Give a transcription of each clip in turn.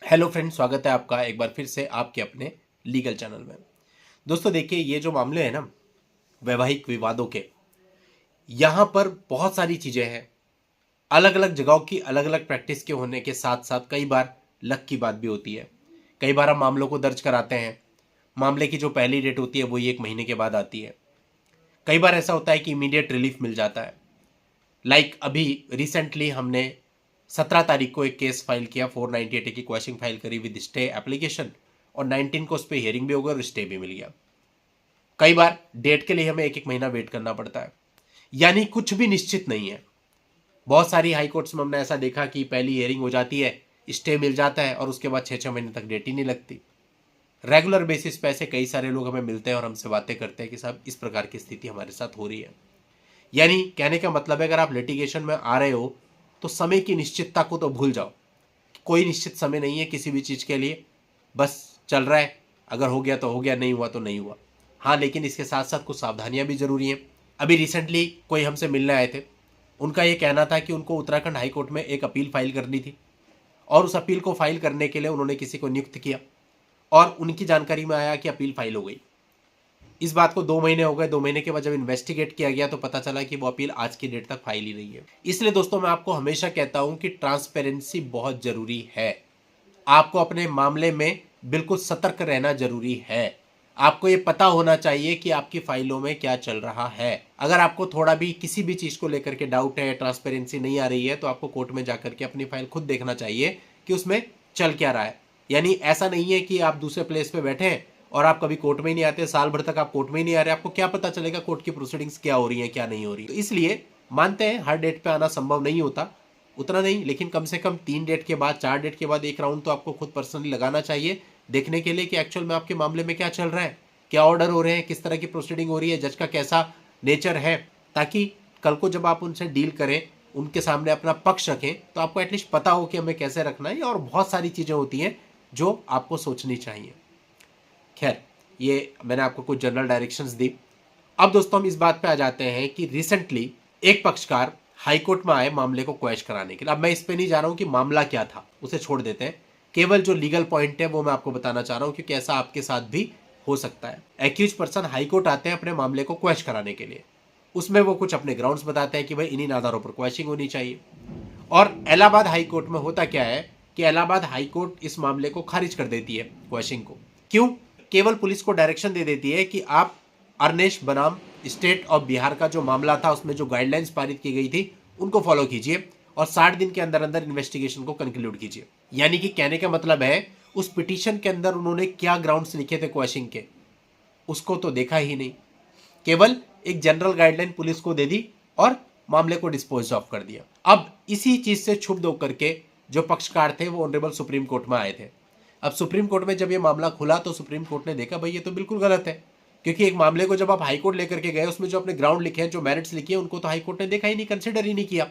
Hello friend, स्वागत है आपका एक बार फिर से आपके अपने लीगल चैनल में। दोस्तों देखिए, ये जो मामले हैं ना वैवाहिक विवादों के, यहाँ पर बहुत सारी चीज़ें हैं। अलग अलग जगहों की अलग अलग प्रैक्टिस के होने के साथ साथ कई बार लक की बात भी होती है। कई बार हम मामलों को दर्ज कराते हैं, मामले की जो पहली डेट होती है वही 1 महीने के बाद आती है। कई बार ऐसा होता है कि इमीडिएट रिलीफ मिल जाता है। अभी रिसेंटली हमने 17 तारीख को एक केस फाइल किया, 498 की क्वेश्चन फाइल करी विद स्टे एप्लीकेशन, और 19 को उस पर हियरिंग भी हो गई और स्टे भी मिल गया। कई बार डेट के लिए हमें 1 1 महीना वेट करना पड़ता है, यानी कुछ भी निश्चित नहीं है। बहुत सारी हाई कोर्ट्स में हमने ऐसा देखा कि पहली हियरिंग हो जाती है, स्टे मिल जाता है और उसके बाद 6 6 महीने तक डेट ही नहीं लगती। रेगुलर बेसिस पे ऐसे कई सारे लोग हमें मिलते हैं और हमसे बातें करते हैं कि साहब इस प्रकार की स्थिति हमारे साथ हो रही है। यानी कहने का मतलब है, अगर आप लिटिगेशन में आ रहे हो तो समय की निश्चितता को तो भूल जाओ। कोई निश्चित समय नहीं है किसी भी चीज़ के लिए, बस चल रहा है। अगर हो गया तो हो गया, नहीं हुआ तो नहीं हुआ। हाँ, लेकिन इसके साथ साथ कुछ सावधानियां भी जरूरी हैं। अभी रिसेंटली कोई हमसे मिलने आए थे, उनका ये कहना था कि उनको उत्तराखंड हाई कोर्ट में एक अपील फाइल करनी थी और उस अपील को फाइल करने के लिए उन्होंने किसी को नियुक्त किया और उनकी जानकारी में आया कि अपील फाइल हो गई। इस बात को 2 महीने हो गए। 2 महीने के बाद जब इन्वेस्टिगेट किया गया तो पता चला कि वो अपील आज की डेट तक फाइल ही नहीं है। इसलिए दोस्तों मैं आपको हमेशा कहता हूं कि ट्रांसपेरेंसी बहुत जरूरी है। आपको अपने मामले में बिल्कुल सतर्क रहना जरूरी है। आपको ये पता होना चाहिए कि आपकी फाइलों में क्या चल रहा है। अगर आपको थोड़ा भी किसी भी चीज को लेकर के डाउट है, ट्रांसपेरेंसी नहीं आ रही है, तो आपको कोर्ट में जाकर के अपनी फाइल खुद देखना चाहिए कि उसमें चल क्या रहा है। यानी ऐसा नहीं है कि आप दूसरे प्लेस पे बैठे हैं और आप कभी कोर्ट में ही नहीं आते, साल भर तक आप कोर्ट में ही नहीं आ रहे, आपको क्या पता चलेगा कोर्ट की प्रोसीडिंग्स क्या हो रही है क्या नहीं हो रही। तो इसलिए मानते हैं हर डेट पे आना संभव नहीं होता, उतना नहीं, लेकिन कम से कम 3 डेट के बाद, 4 डेट के बाद एक राउंड तो आपको खुद पर्सनली लगाना चाहिए, देखने के लिए कि एक्चुअल में आपके मामले में क्या चल रहा है, क्या ऑर्डर हो रहे हैं, किस तरह की प्रोसीडिंग हो रही है, जज का कैसा नेचर है, ताकि कल को जब आप उनसे डील करें, उनके सामने अपना पक्ष रखें, तो आपको एटलीस्ट पता हो कि हमें कैसे रखना है। और बहुत सारी चीज़ें होती हैं जो आपको सोचनी चाहिए। खैर, ये मैंने आपको कुछ जनरल डायरेक्शंस दी। अब दोस्तों हम इस बात पे आ जाते हैं कि रिसेंटली एक पक्षकार हाईकोर्ट में आए मामले को क्वैश कराने के लिए। अब मैं इस पे नहीं जा रहा हूं कि मामला क्या था, उसे छोड़ देते हैं। केवल जो लीगल पॉइंट है वो मैं आपको बताना चाह रहा हूं, क्योंकि ऐसा आपके साथ भी हो सकता है। एक्यूज पर्सन हाईकोर्ट आते हैं अपने मामले को क्वैश कराने के लिए। उसमें वो कुछ अपने ग्राउंड्स बताते हैं कि भाई इन्हीं आधारों पर क्वैशिंग होनी चाहिए। और इलाहाबाद हाईकोर्ट में होता क्या है कि इलाहाबाद हाईकोर्ट इस मामले को खारिज कर देती है, क्वैशिंग को। क्यों? केवल पुलिस को डायरेक्शन दे देती है कि आप अरनेश बनाम स्टेट ऑफ बिहार का जो मामला था, उसमें जो गाइडलाइंस पारित की गई थी, उनको फॉलो कीजिए और 60 दिन के अंदर अंदर इन्वेस्टिगेशन को कंक्लूड कीजिए। यानी कि कहने का मतलब है, उस पिटीशन के अंदर उन्होंने क्या ग्राउंड्स लिखे थे क्वेश्चन के, उसको तो देखा ही नहीं। केवल एक जनरल गाइडलाइन पुलिस को दे दी और मामले को डिस्पोज ऑफ कर दिया। अब इसी चीज से क्षुब्ध होकर के जो पक्षकार थे वो ऑनरेबल सुप्रीम कोर्ट में आए थे। अब सुप्रीम कोर्ट में जब ये मामला खुला तो सुप्रीम कोर्ट ने देखा भाई ये तो बिल्कुल गलत है, क्योंकि एक मामले को जब आप हाईकोर्ट लेकर के गए, उसमें जो अपने ग्राउंड लिखे हैं, जो मेरिट्स लिखे हैं, उनको तो हाईकोर्ट ने देखा ही नहीं, कंसिडर ही नहीं किया।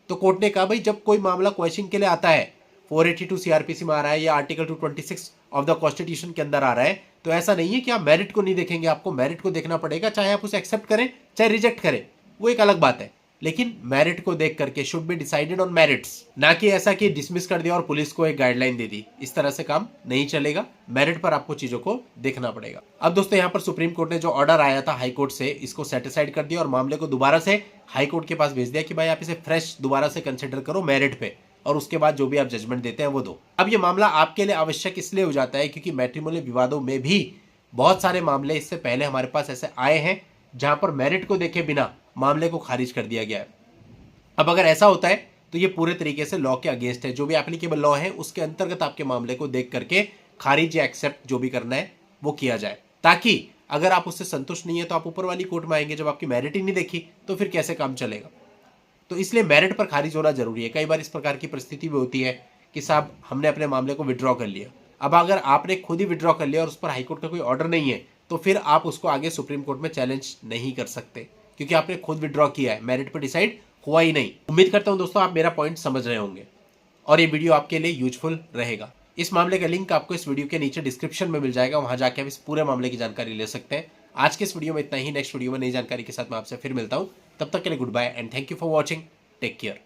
तो कोर्ट ने कहा भाई जब कोई मामला क्वेश्चन के लिए आता है, 482 सीआरपीसी में आ रहा है या आर्टिकल 226 ऑफ द कॉन्स्टिट्यूशन के अंदर आ रहा है, तो ऐसा नहीं है कि आप मेरिट को नहीं देखेंगे, आपको मेरिट को देखना पड़ेगा, चाहे आप उसे एक्सेप्ट करें चाहे रिजेक्ट करें, वो एक अलग बात है। लेकिन मेरिट को देख करके should be decided on merits, ना कि ऐसा कि डिसमिस कर दिया और पुलिस को एक गाइडलाइन दे दी। इस तरह से काम नहीं चलेगा, मेरिट पर आपको चीजों को देखना पड़ेगा। अब दोस्तों यहाँ पर सुप्रीम कोर्ट ने जो ऑर्डर आया था हाई कोर्ट से, इसको सेटिसाइड कर दिया और मामले को दोबारा से हाई कोर्ट के पास भेज दिया कि भाई आप इसे फ्रेश दोबारा से कंसिडर करो मेरिट पे, और उसके बाद जो भी आप जजमेंट देते हैं वो दो। अब ये मामला आपके लिए आवश्यक इसलिए हो जाता है क्योंकि मैट्रिमोनियल विवादों में भी बहुत सारे मामले इससे पहले हमारे पास ऐसे आए हैं जहां पर मेरिट को देखे बिना मामले को खारिज कर दिया गया है। अब अगर ऐसा होता है तो ये पूरे तरीके से लॉ के अगेंस्ट है। जो भी एप्लीकेबल लॉ है उसके अंतर्गत आपके मामले को देख करके खारिज या एक्सेप्ट जो भी करना है वो किया जाए, ताकि अगर आप उससे संतुष्ट नहीं है तो आप ऊपर वाली कोर्ट में आएंगे। जब आपकी मेरिट ही नहीं देखी तो फिर कैसे काम चलेगा? तो इसलिए मेरिट पर खारिज होना जरूरी है। कई बार इस प्रकार की परिस्थिति भी होती है कि साहब हमने अपने मामले को विड्रॉ कर लिया। अब अगर आपने खुद ही विड्रॉ कर लिया और उस पर हाईकोर्ट का कोई ऑर्डर नहीं है, तो फिर आप उसको आगे सुप्रीम कोर्ट में चैलेंज नहीं कर सकते, क्योंकि आपने खुद विड्रॉ किया है, मेरिट पर डिसाइड हुआ ही नहीं। उम्मीद करता हूं दोस्तों आप मेरा पॉइंट समझ रहे होंगे और ये वीडियो आपके लिए यूजफुल रहेगा। इस मामले का लिंक आपको इस वीडियो के नीचे डिस्क्रिप्शन में मिल जाएगा, वहां जाके आप इस पूरे मामले की जानकारी ले सकते हैं। आज के इस वीडियो में इतना ही। नेक्स्ट वीडियो में नई जानकारी के साथ मैं आपसे फिर मिलता हूं। तब तक के लिए goodbye and thank you for watching. Take care.